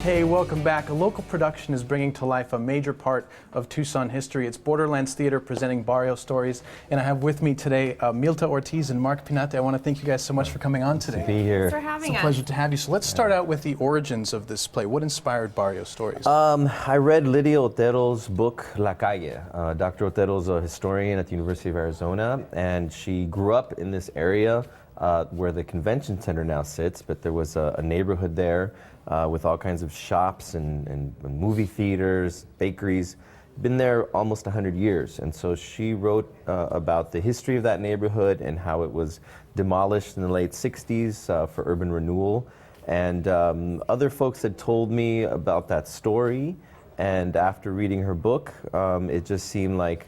Hey, welcome back. A local production is bringing to life a major part of Tucson history. It's Borderlands Theater presenting Barrio Stories, and I have with me today Milta Ortiz and Mark Pinate. I want to thank you guys so much for coming on today. Nice to be here. Thanks for having us. It's a pleasure to have you. So let's start out with the origins of this play. What inspired Barrio Stories? I read Lydia Otero's book, La Calle. Dr. Otero's a historian at the University of Arizona, and she grew up in this area where the convention center now sits, but there was a neighborhood there with all kinds of shops and movie theaters, bakeries. Been there almost 100 years, and so she wrote about the history of that neighborhood and how it was demolished in the late 60s for urban renewal. And other folks had told me about that story, and after reading her book, it just seemed like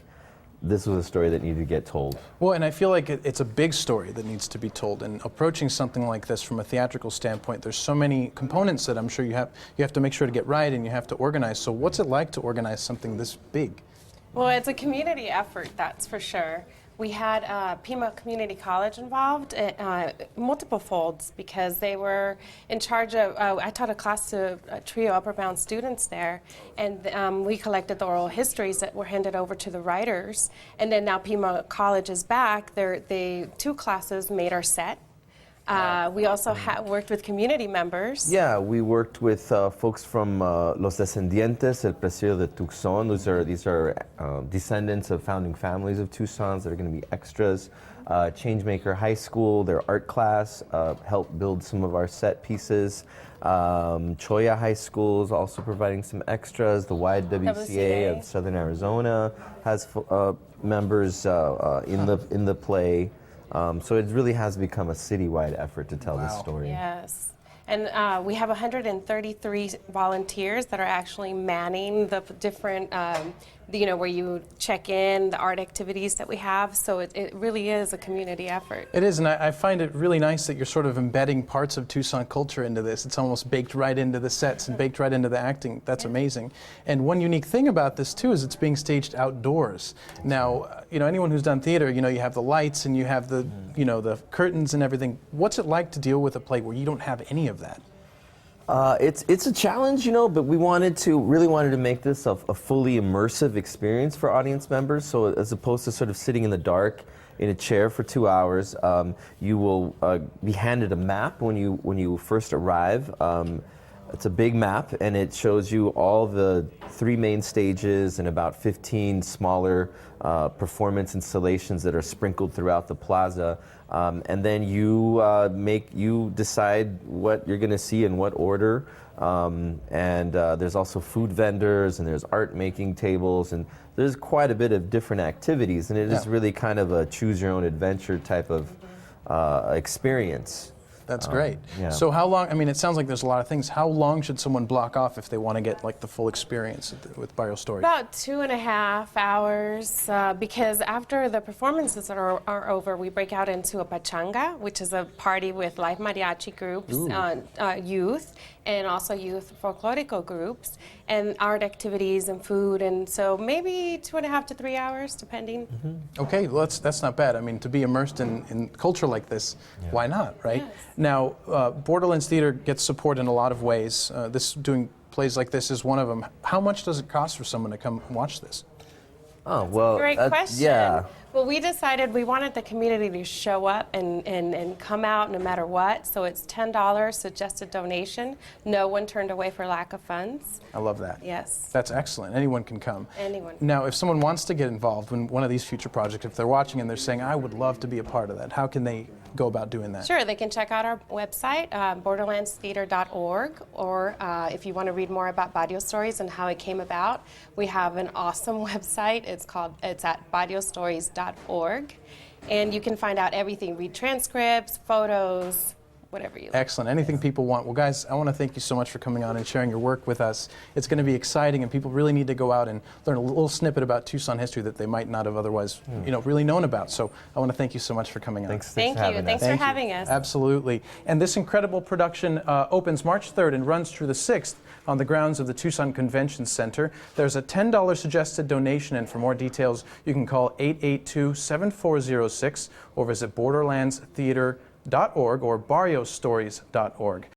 this was a story that needed to get told. Well, and I feel like it's a big story that needs to be told. And approaching something like this from a theatrical standpoint, there's so many components that I'm sure you have to make sure to get right and you have to organize. So what's it like to organize something this big? Well, it's a community effort, that's for sure. We had Pima Community College involved, multiple folds, because they were in charge of, I taught a class to a trio upper bound students there, and we collected the oral histories that were handed over to the writers. And then now Pima College is back. Two classes made our set. We also worked with community members. Yeah, we worked with folks from Los Descendientes, El Presidio de Tucson. These are descendants of founding families of Tucson's that are going to be extras. Changemaker High School, their art class, helped build some of our set pieces. Choya High School is also providing some extras. The YWCA of Southern Arizona has members in the play. So it really has become a citywide effort to tell this story. Yes. And we have 133 volunteers that are actually manning the different, where you check in, the art activities that we have. So it really is a community effort. It is, and I find it really nice that you're sort of embedding parts of Tucson culture into this. It's almost baked right into the sets and baked right into the acting. That's amazing. And one unique thing about this, too, is it's being staged outdoors. Now, anyone who's done theater, you have the lights and you have the, the curtains and everything. What's it like to deal with a play where you don't have any of that? It's a challenge, but we really wanted to make this a fully immersive experience for audience members. So as opposed to sort of sitting in the dark in a chair for 2 hours, you will be handed a map when you first arrive. It's a big map, and it shows you all the 3 main stages and about 15 smaller performance installations that are sprinkled throughout the plaza. And then you decide what you're going to see in what order. And there's also food vendors, and there's art making tables, and there's quite a bit of different activities. And it is really kind of a choose your own adventure type of experience. That's great. Yeah. So how long, it sounds like there's a lot of things. How long should someone block off if they want to get like the full experience with Barrio Stories? About 2.5 hours, because after the performances are over, we break out into a pachanga, which is a party with live mariachi groups, youth, and also youth folklorico groups, and art activities and food, and so maybe 2.5 to 3 hours, depending. Okay, well, that's not bad. To be immersed in culture like this, why not, right? Yes. Now, Borderlands Theater gets support in a lot of ways. Doing plays like this is one of them. How much does it cost for someone to come watch this? Oh, well, great question. Yeah. Well, we decided we wanted the community to show up and come out no matter what. So it's $10 suggested donation. No one turned away for lack of funds. I love that. Yes. That's excellent. Anyone can come. Anyone. Now, if someone wants to get involved in one of these future projects, if they're watching and they're saying, I would love to be a part of that, how can they go about doing that? Sure, they can check out our website, borderlandstheater.org, or if you want to read more about Barrio Stories and how it came about, we have an awesome website. It's at barriostories.org, and you can find out everything, read transcripts, photos, whatever you like. Excellent. Anything people want. Well, guys, I want to thank you so much for coming on and sharing your work with us. It's going to be exciting, and people really need to go out and learn a little snippet about Tucson history that they might not have otherwise, really known about. So I want to thank you so much for coming on. Thanks Thank you. Thanks for having us. Absolutely. And this incredible production opens March 3rd and runs through the 6th on the grounds of the Tucson Convention Center. There's a $10 suggested donation, and for more details, you can call 882-7406 or visit borderlandstheater.org or barriostories.org.